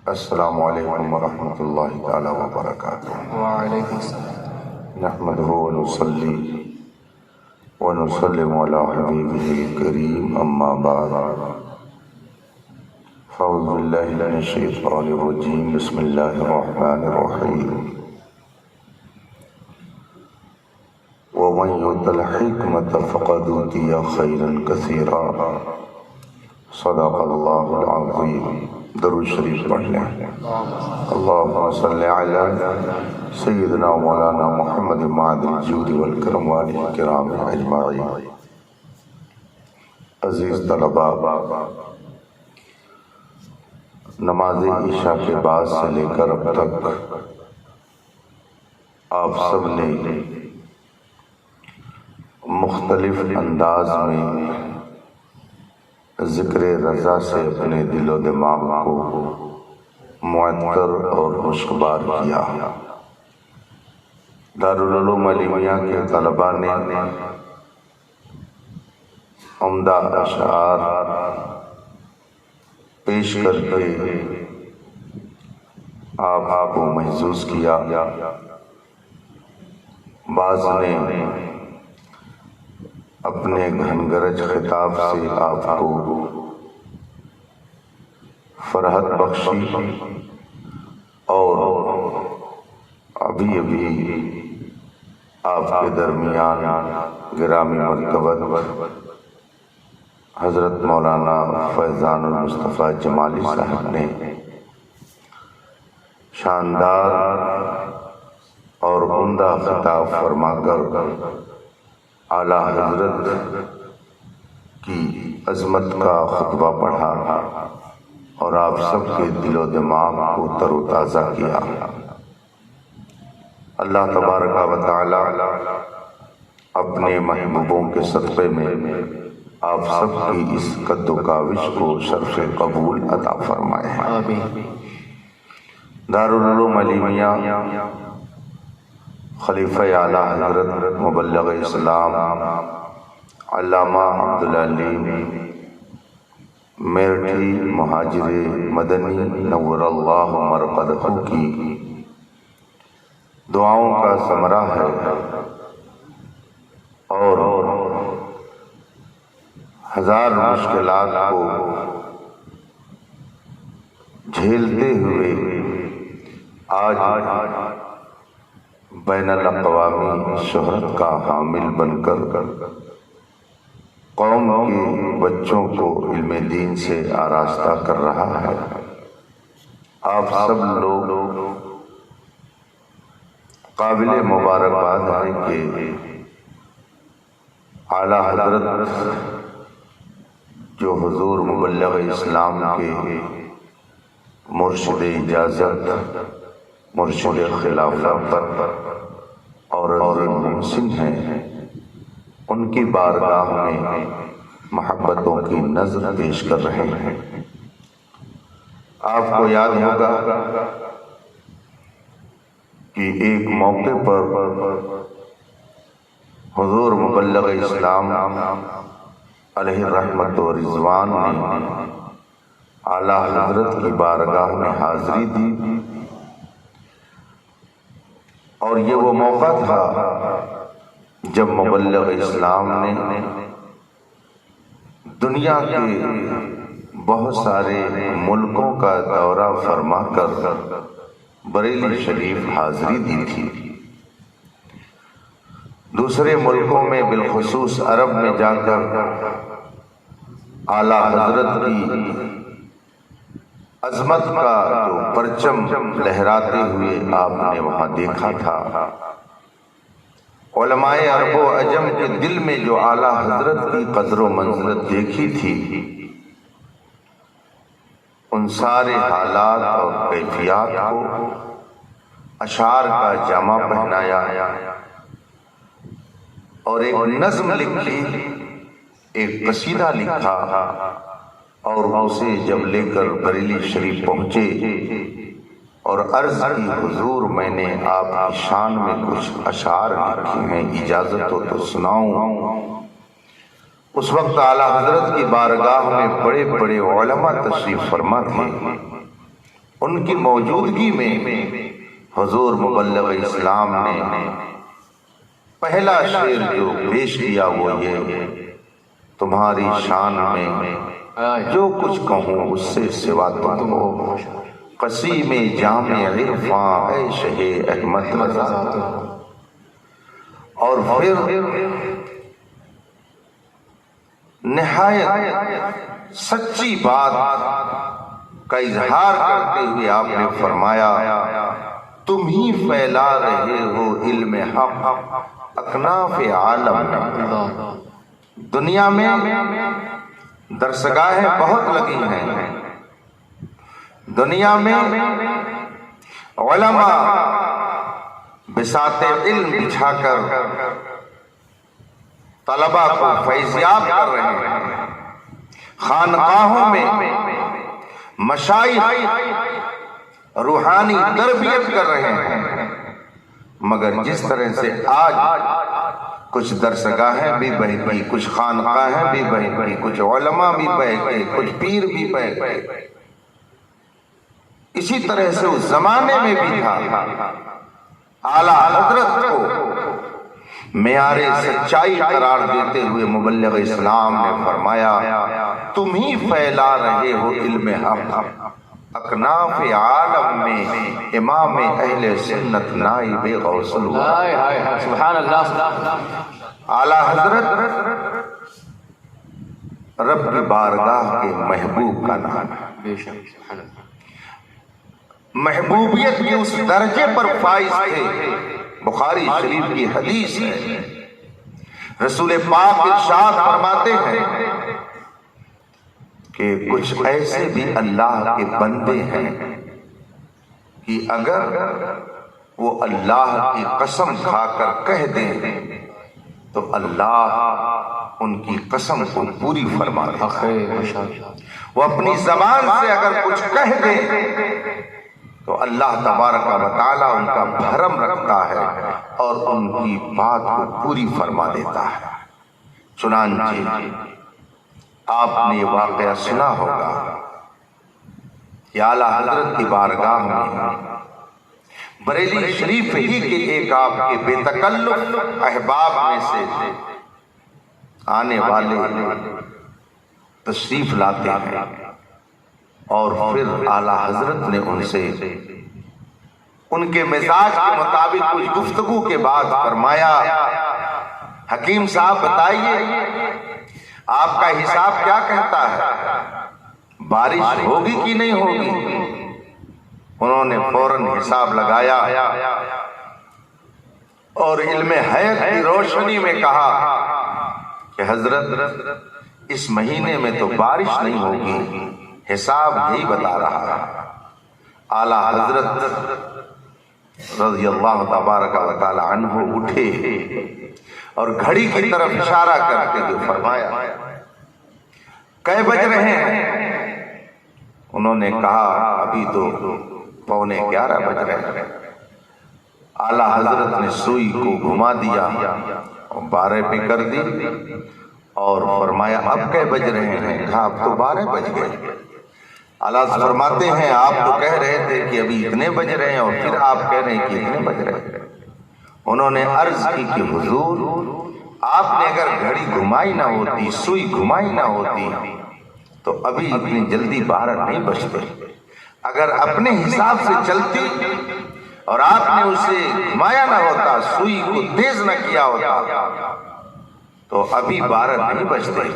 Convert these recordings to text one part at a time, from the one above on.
السلام علیکم ورحمۃ اللہ تعالی وبرکاتہ۔ وعلیکم السلام۔ نحمده ونصلي ونسلم على حبیبہ الکریم، اما بعد، فاعوذ باللہ من الشیطان الرجیم، بسم اللہ الرحمن الرحیم۔ ومن یؤت الحکمۃ فقد اوتی خیرا کثیرا، صدق اللہ العظیم۔ درود شریف پڑھ لیں۔ اللہم صلی علی سیدنا مولانا محمد معدن الجود والکرم والہ الکرام اجمعین۔ عزیز طلباء، نماز عشاء کے بعد سے لے کر اب تک آپ سب نے مختلف انداز میں ذکر رضا سے اپنے دل و دماغ کو معطر اور خوشگوار کیا۔ دارالعلوم علیمیہ کے طلباء نے عمدہ اشعار پیش کر کے آپ کو محظوظ کیا۔ بعض نے اپنے گھنگرج خطاب سے آپ کو فرحت بخشی، اور ابھی آپ کے درمیان گرامی مرتبت حضرت مولانا فیضان المصطفیٰ جمالی صاحب نے شاندار اور عمدہ خطاب فرما کر اعلیٰ حضرت کی عظمت کا خطبہ پڑھا اور آپ سب کے دل و دماغ کو تر و تازہ کیا۔ اللہ تبارک و تعالی اپنے محبوبوں کے صدقے میں آپ سب کی اس قد و کاوش کو شرف قبول عطا فرمائے۔ آمین۔ دارالعلوم علیمیہ خلیفہ اعلیٰ حضرت مبلغ اسلام علامہ عبدالعلیم میرٹھی مہاجر مدنی نور اللہ مرقدہ کی دعاؤں کا ثمرہ ہے، اور ہزار مشکلات کو جھیلتے ہوئے آج بین الاقوامی شہرت کا حامل بن کر قوم کے بچوں کو علم دین سے آراستہ کر رہا ہے۔ آپ سب لوگ قابل مبارکباد ہیں کہ اعلیٰ حضرت جو حضور مبلغ اسلام کے مرشد اجازت، مرشد خلافت اور عظیم محسن ہیں، ان کی بارگاہ میں محبتوں کی نظر پیش کر رہے ہیں۔ آپ کو یاد ہوگا کہ ایک موقع پر حضور مبلغ اسلام علیہ رحمت و رضوان نے اعلیٰ حضرت کی بارگاہ میں حاضری دی، اور یہ وہ موقع تھا جب مبلغ اسلام نے دنیا کے بہت سارے ملکوں کا دورہ فرما کر بریلی شریف حاضری دی تھی۔ دوسرے ملکوں میں بالخصوص عرب میں جا کر اعلیٰ حضرت کی عظمت کا جو پرچم لہراتے ہوئے آپ نے وہاں دیکھا تھا۔ علماء عرب و عجم کے دل میں جو اعلیٰ حضرت کی قدر و منزلت دیکھی تھی، ان سارے حالات اور کیفیات کو اشعار کا جامہ پہنایا اور ایک نظم لکھی، ایک قصیدہ لکھا، اور اسے جب لے کر بریلی شریف پہنچے اور عرض کی حضور میں نے آپ کی شان میں کچھ اشعار لکھے ہیں، اجازت ہو تو سناؤں؟ اس وقت اعلیٰ حضرت کی بارگاہ میں بڑے بڑے علماء تشریف فرما تھے۔ ان کی موجودگی میں حضور مبلغ اسلام نے پہلا شعر جو پیش کیا وہ یہ: تمہاری شان میں جو کچھ کہوں اس سے سوا تم ہو، قسیم جامع عرفاں اے شہ احمد رضا۔ اور پھر نہایت سچی بات کا اظہار کرتے ہوئے آپ نے فرمایا: تم ہی پھیلا رہے ہو علم حق اکناف عالم میں۔ دنیا میں درسگاہیں بہت لگی ہیں، دنیا میں علماء بساط علم بچھا کر طلباء کو فیضیاب کر رہے ہیں، خانقاہوں میں مشائخ روحانی تربیت کر رہے ہیں، مگر جس طرح سے آج کچھ درسگاہیں بھی بہ گئی، کچھ خانقاہیں بھی بہ گئی، کچھ علماء بھی بہ گئے، کچھ پیر بھی بہ گئے، اسی طرح سے اس زمانے میں بھی تھا۔ اعلیٰ حضرت کو معیار سچائی قرار دیتے ہوئے مبلغ اسلام نے فرمایا: تم ہی پھیلا رہے ہو علم حق اکناف عالم میں، امام اہل سنت نائب غوث اللہ۔ سبحان اللہ۔ اعلیٰ حضرت رب کی بارگاہ کے محبوب کا نام ہے، بے شک، سبحان اللہ۔ محبوبیت کے اس درجے پر فائز تھے، بخاری شریف کی حدیث ہے، رسول پاک ارشاد فرماتے ہیں کہ کچھ ایسے بھی اللہ کے بندے ہیں کہ اگر وہ اللہ کی قسم کھا کر کہہ دیں تو اللہ ان کی قسم کو پوری فرما دیتا ہے۔ وہ اپنی زبان سے اگر کچھ کہہ دیں تو اللہ تبارک و تعالیٰ ان کا بھرم رکھتا ہے اور ان کی بات کو پوری فرما دیتا ہے۔ چنانچہ آپ نے یہ واقعہ سنا ہوگا کہ اعلیٰ حضرت کی بارگاہ میں بریلی شریف ہی کے ایک آپ کے بے تکلف احباب میں سے آنے والے تشریف لاتے ہیں، اور پھر اعلیٰ حضرت نے ان سے ان کے مزاج کے مطابق کچھ گفتگو کے بعد فرمایا: حکیم صاحب بتائیے آپ کا حساب کیا کہتا ہے، بارش ہوگی کہ نہیں ہوگی؟ انہوں نے فوراً حساب لگایا اور علم حیات کی روشنی میں کہا کہ حضرت اس مہینے میں تو بارش نہیں ہوگی، حساب یہی بتا رہا ہے۔ اعلیٰ حضرت رضی اللہ تبارک و تعالی عنہ اٹھے اور گھڑی کی طرف اشارہ کرتے ہوئے فرمایا: کئے بج رہے ہیں؟ انہوں نے کہا ابھی تو 11:15 بج رہے ہیں۔ اعلیٰ حضرت نے سوئی کو گھما دیا اور 12 پہ کر دی اور فرمایا: اب کئے بج رہے ہیں؟ کہا اب تو 12 بج گئے۔ اعلیٰ فرماتے ہیں آپ تو کہہ رہے تھے کہ ابھی اتنے بج رہے ہیں اور پھر آپ کہہ رہے ہیں کہ اتنے بج رہے ہیں۔ انہوں نے عرض کی کہ حضور آپ نے اگر گھڑی گھمائی نہ ہوتی، سوئی گھمائی نہ ہوتی تو ابھی اتنی جلدی 12 نہیں بجتے۔ اگر اپنے حساب سے چلتی اور آپ نے اسے گھمایا نہ ہوتا، سوئی کو تیز نہ کیا ہوتا تو ابھی 12 نہیں بجتے۔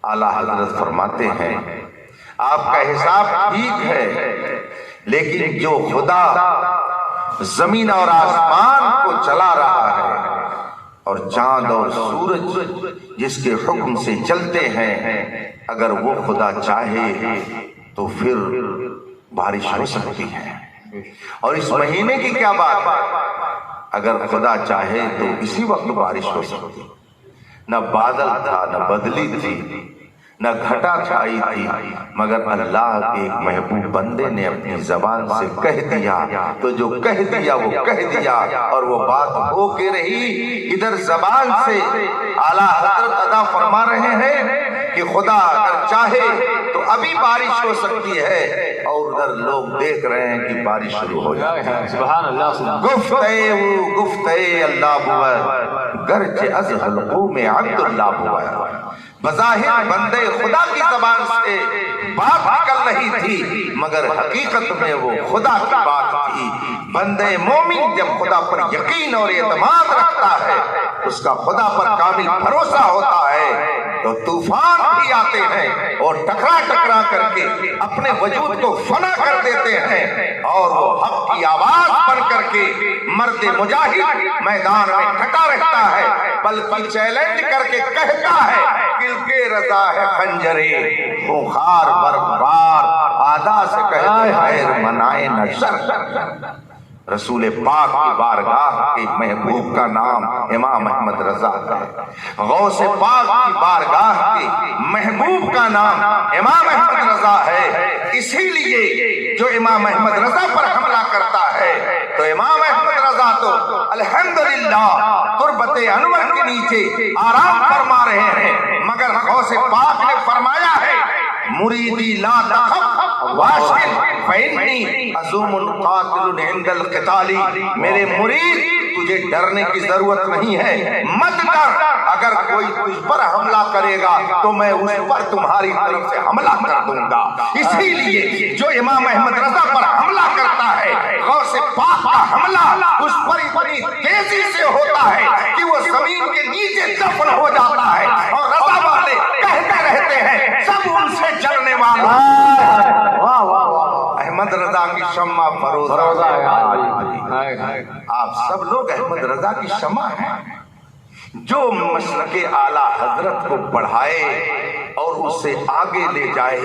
اعلیٰ حضرت فرماتے ہیں آپ کا حساب ٹھیک ہے، لیکن جو خدا زمین اور آسمان کو چلا رہا ہے اور چاند اور سورج جس کے حکم سے چلتے ہیں، اگر وہ خدا چاہے تو پھر بارش ہو سکتی ہے۔ اور اس مہینے کی کیا بات ہے، اگر خدا چاہے تو اسی وقت بارش ہو سکتی۔ نہ بادل تھا، نہ بدلی تھی، نہ گھٹا چھائی تھی، مگر اللہ کے ایک محبوب بندے نے اپنی زبان سے کہہ دیا تو جو کہہ دیا وہ کہہ دیا، اور وہ بات ہو کے رہی۔ ادھر زبان سے اعلیٰ حضرت ادا فرما رہے ہیں کہ خدا اگر چاہے تو ابھی بارش ہو سکتی ہے، اور ادھر لوگ دیکھ رہے ہیں کہ بارش شروع ہو جائے۔ سبحان اللہ۔ گفتے اللہ بود گرچہ از حلقوم عبد اللہ بود۔ بظاہر بندے خدا کی زبان سے بات نکل رہی تھی، مگر حقیقت میں وہ خدا کی بات تھی۔ بندے مومن جب خدا پر یقین اور اعتماد رکھتا ہے، اس کا خدا پر کامل بھروسہ ہوتا ہے، تو طوفان بھی آتے ہیں اور ٹکرا کر کے اپنے وجود کو فنا کر دیتے ہیں، اور وہ حق کی آواز بن کر کے مرد مجاہد میدان میں ڈٹا رہتا ہے، بلکہ چیلنج کر کے کہتا ہے دل کے رضا ہے خنجرے خونخوار برقرار، آدھا سے کہتے خیر منائے نہ شر۔ رسول پاک کی بارگاہ کے محبوب کا نام امام احمد رضا ہے، غوث پاک کی بارگاہ کے محبوب کا نام امام احمد رضا ہے۔ اسی لیے جو امام احمد رضا پر حملہ کرتا ہے تو امام احمد رضا تو الحمدللہ تربت انور کے نیچے آرام فرما رہے ہیں، مگر غوث پاک نے فرمایا ہے مریدی لا تخف واشل فإنی عزوم قاتل عند القتال۔ میرے مرید تجھے ڈرنے کی ضرورت نہیں ہے، مت ڈر، اگر کوئی تجھ پر حملہ کرے گا تو میں اس پر تمہاری طرف سے حملہ کر دوں گا۔ اسی لیے جو امام احمد رضا پر حملہ کرتا ہے، غوث پاک کا حملہ اس پر اتنی تیزی سے ہوتا ہے کہ وہ زمین کے نیچے دفن ہو جاتا ہے، اور رضا والے کہتے رہتے ہیں سب ان سے جلنے والا۔ احمد رضا کی شمع فروزہ ہے۔ آپ سب لوگ احمد رضا کی شمع ہیں۔ جو مسلک اعلیٰ حضرت کو بڑھائے اور اسے آگے لے جائے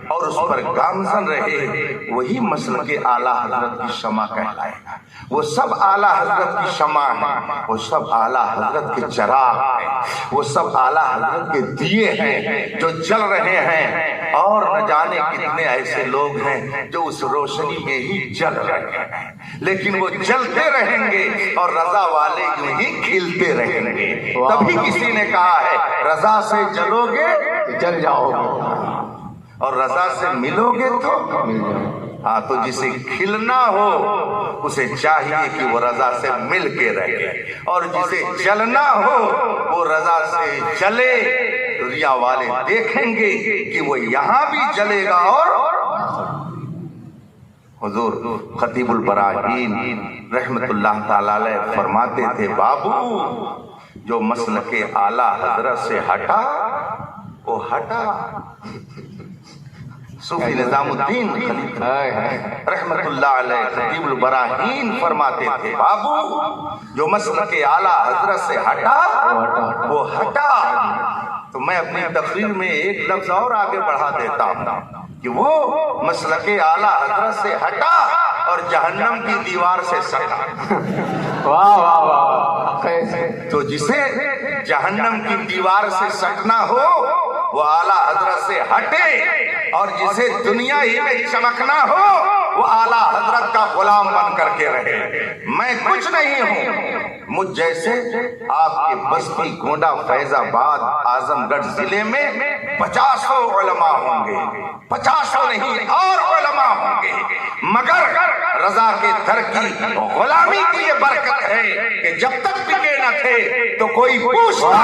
اور اس پر گامزن رہے، وہی مسلک اعلیٰ حضرت کی شمع کہلائے گا۔ وہ سب اعلیٰ حضرت کی شمع ہیں، وہ سب اعلیٰ حضرت کے چراغ ہیں، وہ سب اعلیٰ حضرت کے دیے ہیں جو جل رہے ہیں، اور نہ جانے کتنے ایسے لوگ ہیں جو اس روشنی میں ہی جل رہے ہیں، لیکن وہ جلتے رہیں گے اور رضا والے یوں ہی کھلتے رہیں گے۔ تبھی کسی نے کہا ہے رضا سے جلو گے جل جاؤ گے، اور رضا سے ملو گے تو مل جاؤ۔ ہاں، تو جسے کھلنا ہو اسے چاہیے کہ وہ رضا سے مل کے رہے، اور جسے جلنا ہو وہ رضا سے جلے۔ ریا والے دیکھیں گے کہ وہ یہاں بھی جلے گا۔ اور حضور خطیب البراہین رحمت اللہ تعالی علیہ فرماتے تھے بابو جو مسلک اعلیٰ حضرت سے ہٹا وہ ہٹا۔ صوفی نظام الدین خلیفہ رحمت اللہ علیہ خطیب البراہین فرماتے تھے بابو جو مسلک اعلیٰ حضرت سے ہٹا وہ ہٹا۔ تو میں اپنی تقریر میں ایک لفظ اور آگے بڑھا دیتا ہوں کہ وہ مسلک اعلیٰ حضرت سے ہٹا اور جہنم کی دیوار سے سٹا۔ واہ واہ واہ۔ تو جسے جہنم کی دیوار سے سٹنا ہو وہ اعلیٰ حضرت سے ہٹے، اور جسے دنیا ہی میں چمکنا ہو وہ اعلیٰ حضرت کا غلام بن کر کے رہے۔ میں کچھ نہیں ہوں، مجھ جیسے آپ کے بستی گونڈا فیض آباد اعظم گڑھ ضلع میں 50 علماء ہوں گے، 50 نہیں اور علماء ہوں گے، مگر رضا کے در کی غلامی کی یہ برکت ہے کہ جب تک بکے نہ تھے تو کوئی پوچھتا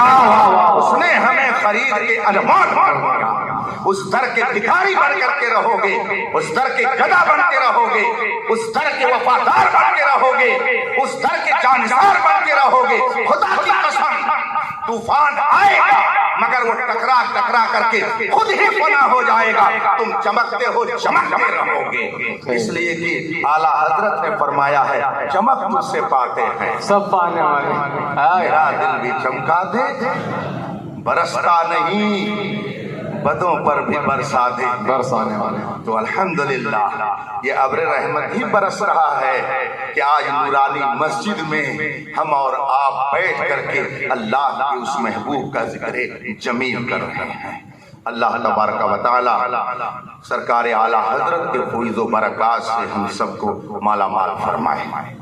اس نے ہمیں خرید کے انمول کر دیا۔ اس در کے بھکاری بن کر کے رہو گے، اس در کے گدا بن کے رہو گے، اس در کے وفادار بن کے رہو گے، اس در کے جانسار بن کے رہو گے۔ خدا کی قسم طوفان آئے گا مگر وہ ٹکرا کر کے خود ہی فنا ہو جائے گا، تم چمکتے ہو چمکتے رہو گے۔ اس لیے کہ اعلیٰ حضرت نے فرمایا ہے چمک مجھ سے پاتے ہیں سب پانے والے۔ میرا دل بھی چمکا دے، برستا نہیں بدوں پر بھی برسا دے، برسانے والے۔ تو الحمدللہ یہ ابر رحمت ہی برس رہا ہے کہ آج نورانی مسجد میں ہم اور آپ بیٹھ کر کے اللہ کے اس محبوب کا ذکر جمیل کر رہے ہیں۔ اللہ تبارک و تعالی سرکار اعلیٰ حضرت کے فیض و برکات سے ہم سب کو مالا مال فرمائے۔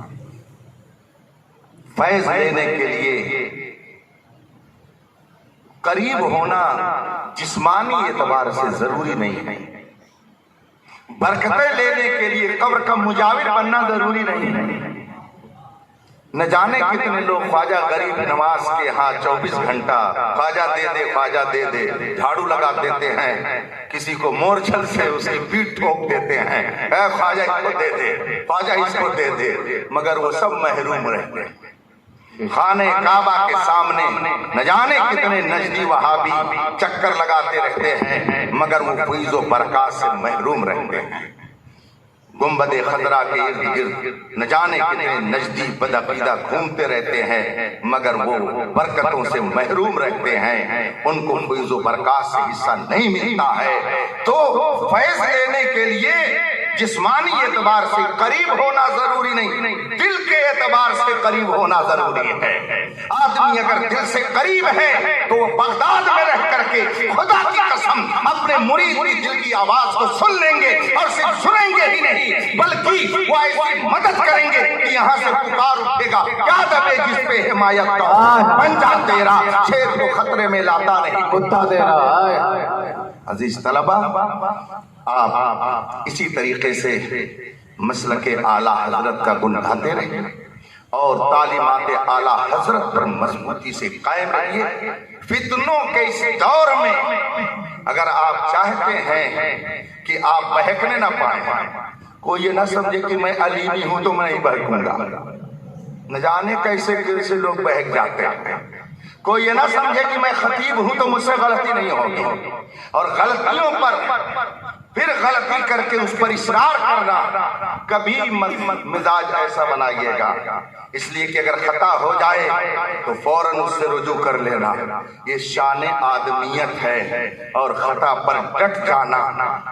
فیض لینے کے لیے قریب ہونا جسمانی اعتبار سے ضروری نہیں ہے، برکتیں لینے کے لیے قبر کا مجاور بننا ضروری نہیں ہے۔ نہ جانے کتنے لوگ خواجہ غریب نواز کے ہاں 24 گھنٹہ خواجہ دے دے خواجہ دے دے جھاڑو لگا دیتے ہیں، کسی کو مورچھل سے اس کی پیٹھ ٹھوک دیتے ہیں، اے خواجہ اس کو دے دے، خواجہ اس کو دے دے، مگر وہ سب محروم رہتے ہیں۔ خانہ کعبہ کے سامنے نہ جانے کتنے نجدی وہابی چکر لگاتے رہتے ہیں، مگر وہ فیض و برکات سے محروم رہتے ہیں۔ گنبد خضرا کے ارد گرد نہ جانے کتنے نجدی بدعقیدہ گھومتے رہتے ہیں، مگر وہ برکتوں سے محروم رہتے ہیں، ان کو فیض و برکات سے حصہ نہیں ملتا ہے۔ تو فیض لینے کے لیے جسمانی اعتبار سے قریب ہونا ضروری نہیں، دل کے اعتبار سے قریب ہونا ضروری ہے۔ آدمی اگر دل سے قریب ہے تو وہ بغداد میں رہ کر کے خدا کی قسم اپنے مرید کی دل کی آواز کو سن لیں گے، اور صرف سنیں گے ہی نہیں بلکہ وہ ایسی مدد کریں گے کہ یہاں سے پکار اٹھے گا، کیا دبے جس پہ حمایت کا پنجہ تیرا، شیر کو خطرے میں لاتا نہیں کتا تیرا۔ عزیز طلبہ، آپ اسی طریقے سے مسلک اعلیٰ حضرت کا گن گاتے رہے اور تعلیمات اعلیٰ حضرت پر مضبوطی سے قائم رہیے۔ فتنوں کے اس دور میں اگر آپ چاہتے ہیں کہ آپ بہکنے نہ پائیں، کوئی یہ نہ سمجھے کہ میں علیمی ہوں تو میں نہیں بہکوں گا، نہ جانے کیسے کیسے لوگ بہک جاتے ہیں۔ کوئی یہ نہ سمجھے کہ میں خطیب ہوں تو مجھ سے غلطی نہیں ہوگی، اور غلطیوں پر پھر غلطی کر کے اس پر اصرار کرنا کبھی مزاج ایسا بنائیے گا۔ اس لیے کہ اگر خطا ہو جائے تو فوراً اس سے رجوع کر لینا، یہ شان آدمیت ہے، اور خطا پر ڈٹ جانا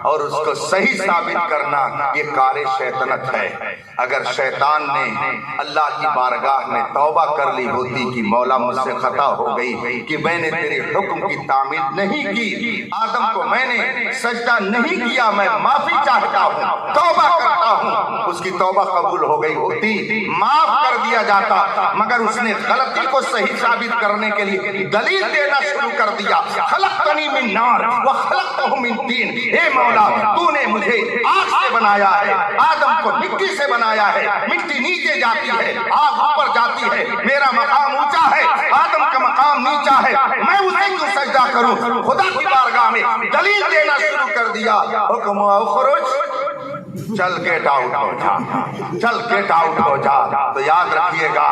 اور اس کو صحیح ثابت کرنا یہ کار شیطنت ہے۔ اگر شیطان نے اللہ کی بارگاہ میں توبہ کر لی ہوتی کہ مولا مجھ سے خطا ہو گئی کہ میں نے تیرے حکم کی تعمیل نہیں کی، آدم کو میں نے سجدہ نہیں کیا، میں معافی چاہتا ہوں، توبہ کرتا ہوں، اس کی توبہ قبول ہو گئی ہوتی، معاف کر دیا جاتا، مگر اس نے غلطی کو صحیح ثابت کرنے کے لیے دلیل دینا شروع کر دیا۔ خلقتنی من نار وخلقتہ من طین، اے مولا تو نے مجھے آگ سے بنایا ہے، آدم کو مٹی سے بنایا ہے، مٹی نیچے جاتی ہے، آگ اوپر جاتی ہے، میرا مقام اونچا ہے، آدم کا مقام نیچا ہے، میں اسے کیوں سجدہ کروں؟ خدا کی بارگاہ میں دلیل دینا شروع کر دیا۔ حکم اخرج، چل گیٹ آؤٹ ہو جا، چل گیٹ آؤٹ ہو جا۔ تو یاد رکھیے گا،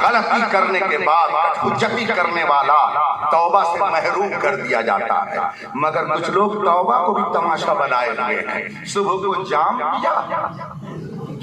غلطی کرنے کے بعد حجتی کرنے والا توبہ سے محروم کر دیا جاتا ہے، مگر کچھ لوگ توبہ کو بھی تماشا بنائے ہوئے ہیں۔ صبح کو جام پیا،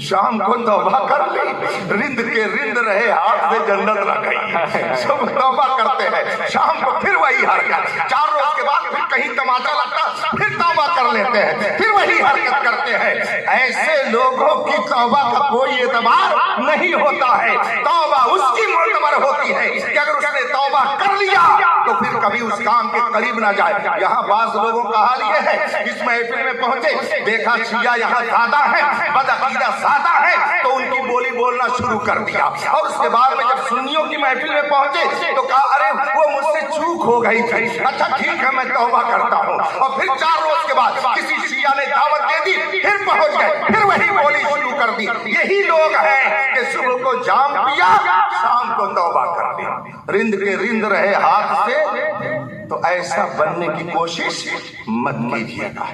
شام کو توبہ کر لی، رند کے رند رہے ہاتھ میں جنت رہ گئی۔ سب توبہ کرتے ہیں، شام کو پھر وہی حرکت، 4 روز کے بعد پھر کہیں تماشا لگتا پھر توبہ کر لیتے ہیں، پھر وہی حرکت کرتے ہیں۔ ایسے لوگوں کی توبہ کا کوئی اعتبار نہیں ہوتا ہے۔ توبہ اس کی معتبر ہوتی ہے کہ اگر اس نے توبہ کر لیا تو پھر کبھی اس کام کے قریب نہ جائے۔ یہاں بعض لوگوں کا حال یہ ہے، اس محفل میں پہنچے، دیکھا شیعہ یہاں زیادہ ہے، بدعقیدہ زیادہ ہے، تو ان کی بولی بولنا شروع کر دیا، اور اس کے بعد میں جب سنیوں کی محفل میں پہنچے تو کہا ارے وہ مجھ سے چوک ہو گئی تھی، اچھا ٹھیک ہے میں توبہ کرتا ہوں، اور پھر 4 روز کے بعد کسی شیعہ نے دعوت دے دی، پھر پہنچ گئے، پھر وہی بولی شروع کر دی۔ یہی لوگ ہیں کہ صبح کو جام پیا، شام کو توبہ کر دی، رند کے رند رہے ہاتھ سے۔ تو ایسا بننے کی کوشش مت کیجیے گا،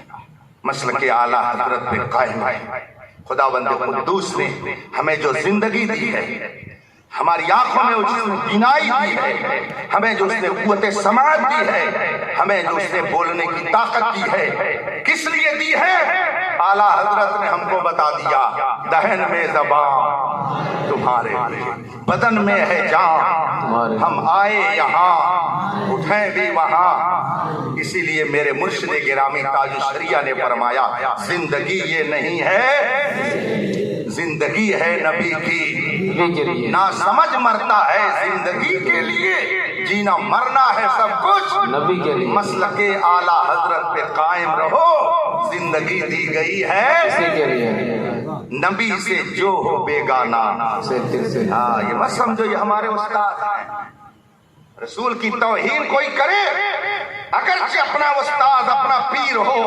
مسلک اعلیٰ حضرت پہ قائم ہے۔ خداوند قدوس نے ہمیں جو زندگی دی ہے، ہماری آنکھوں میں اس نے بینائی دی ہے، ہمیں جو اس نے قوت سماعت دی ہے، ہمیں جو اس نے بولنے کی طاقت دی ہے، کس لیے دی ہے؟ اعلیٰ حضرت نے ہم کو بتا دیا، دہن میں زبان تمہارے، بدن میں ہے جان، ہم آئے یہاں اٹھیں بھی وہاں۔ اسی لیے میرے مرشد گرامی تاج الشریعہ نے فرمایا، زندگی یہ نہیں ہے، زندگی ہے نبی کی، نہ سمجھ مرتا ہے زندگی کے لیے، جینا مرنا ہے سب کچھ نبی کے لیے، مسلک اعلی حضرت پہ قائم رہو، زندگی دی گئی ہے اسی کے لیے نبی سے جو ہو بیگانہ۔ سے دل سے ہاں یہ مت سمجھو یہ ہمارے استاد ہیں، رسول کی توہین کوئی کرے اگرچہ اپنا استاد اپنا پیر ہو،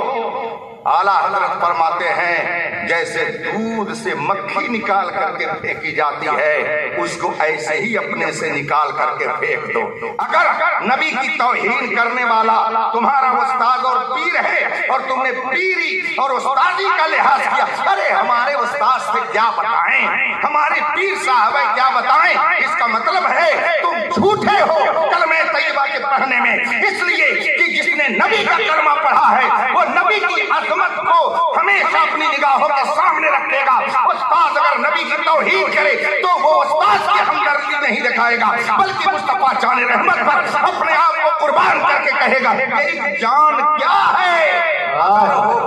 اعلیٰ حضرت فرماتے ہیں جیسے دودھ سے مکھی نکال کر کے پھینکی جاتی ہے اس کو ایسے ہی اپنے سے نکال کر کے پھینک دو۔ اگر نبی کی توہین کرنے والا تمہارا استاد اور پیر ہے اور تم نے پیری اور استادی کا لحاظ کیا، ارے ہمارے استاد سے کیا بتائیں، ہمارے پیر صاحب کیا بتائیں، اس کا مطلب ہے تم جھوٹے ہو کلمہ طیبہ کے پڑھنے میں، اس لیے کہ جس نے نبی کا کلمہ پڑھا ہے وہ نبی کی عظمت کو ہمیشہ اپنی نگاہوں کے سامنے رکھے گا۔ استاد اگر نبی کی توہین کرے تو وہ استاد کی ہمدردی نہیں دکھائے گا بلکہ مصطفیٰ جان رحمت پر اپنے آپ کو قربان کر کے کہے گا میری جان کیا ہے،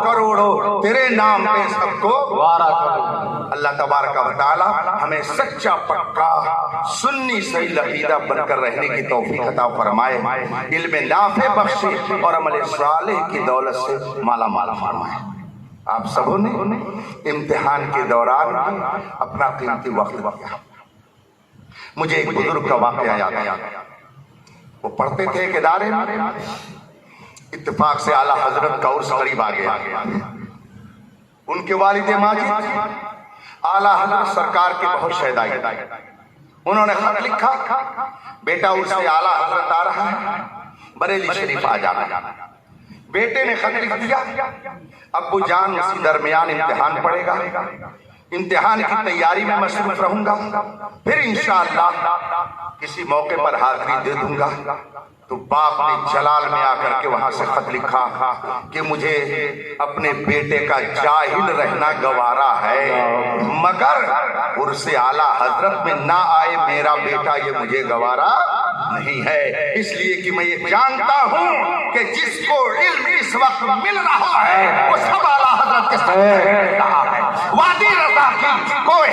کروڑوں تیرے نام پہ سب کو وارہ کرو۔ اللہ تبارک و تعالی ہمیں سچا پکا سنی صحیح عقیدہ بن کر رہنے کی توفیق عطا فرمائے، علم نافع بخشے اور عمل صالح کی دولت سے مالا مال فرمائے۔ آپ سبوں نے امتحان کے دوران اپنا قیمتی وقت دیا۔ مجھے ایک بزرگ کا واقعہ یاد آیا، وہ پڑھتے تھے ایک ادارے میں، اتفاق سے اعلیٰ حضرت کا عرس قریب آ گیا۔ ان کے والد ماجد اعلیٰ حضرت سرکار کے بہت شہدائی، انہوں نے خط لکھا بیٹا عرس سے اعلیٰ حضرت آ رہا ہے، بریلی شریف آ جانا۔ بیٹے نے خط لکھ دیا ابو جان اسی درمیان امتحان پڑے گا، امتحان کی تیاری میں مصروف رہوں گا، پھر انشاءاللہ کسی موقع پر حاضری دے دوں گا۔ تو باپ نے جلال میں آ کر کے وہاں سے خط لکھا کہ مجھے اپنے بیٹے کا جاہل رہنا گوارا ہے، مگر عرس اعلیٰ حضرت میں نہ آئے میرا بیٹا یہ مجھے گوارا نہیں ہے، اس لیے کہ میں یہ جانتا ہوں کہ جس کو علم اس وقت مل رہا ہے وہ سب اعلیٰ حضرت کے ساتھ رہا ہے۔ وادی رضا کی کوہ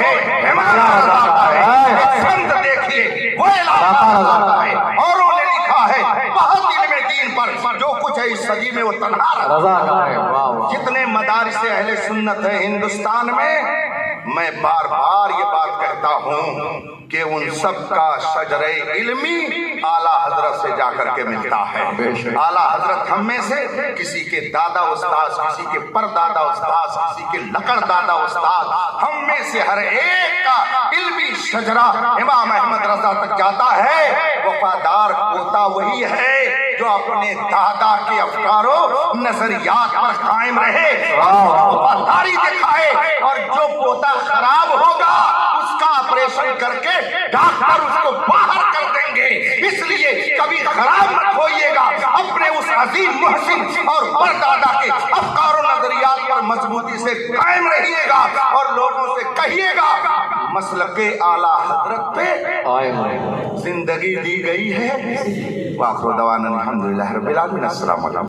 ہمارا رضا کا ہے، سند دیکھیے وہ اعلیٰ حضرت کا ہے، اوروں نے لکھا ہے بہت علم دین پر جو کچھ ہے اس صدی میں وہ تنہا رضا کا ہے۔ واہ واہ۔ جتنے مدارس اہل سنت ہیں ہندوستان میں بار بار یہ بات کہتا ہوں کہ ان سب کا شجرہ علمی اعلیٰ حضرت سے جا کر کے ملتا ہے۔ اعلیٰ حضرت ہم میں سے کسی کے دادا استاد، کسی کے پر دادا استاد، کسی کے لکڑ دادا استاد، ہم میں سے ہر ایک کا علمی شجرہ امام احمد رضا تک جاتا ہے۔ وفادار پوتا وہی ہے جو اپنے دادا کے افکار و نظریات پر قائم رہے، وفاداری دکھائے، اور جو پوتا خراب ہوگا اس کا آپریشن کر کے ڈاکٹر اس کو باہر کر دیں گے۔ اس لیے کبھی خراب مت ہوئیے گا، اپنے اس عظیم محسن اور پردادا کے افکار و نظریات پر مضبوطی سے قائم رہیے گا اور لوگوں سے کہیے گا مسلک اعلیٰ حضرت پہ زندگی دی گئی ہے۔ وآخر دعوانا الحمدللہ رب العالمین۔ السلام علیکم۔